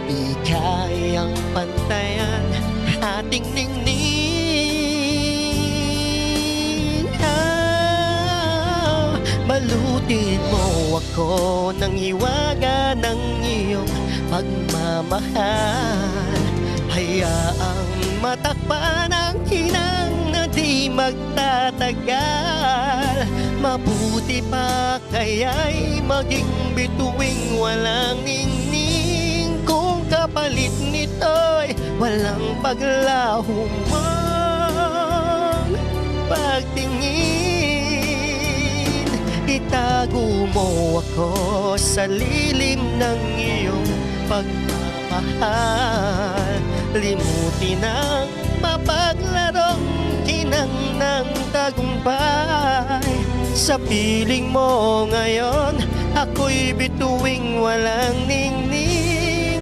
Di kayang pantayan ating ningning. Balutin mo ako ng hiwaga ng iyong pagmamahal. Hayaang matakpan ang hinang na di magtatagal. Mabuti pa kaya'y maging bituing walang ningning, kung kapalit nito'y walang paglaho mong pagtingin. Itago mo ako sa lilim ng iyong pagmamahal. Limutin ang mapaglarong kinang ng tagumpay. Sa piling mo ngayon, ako'y bituing walang ningning.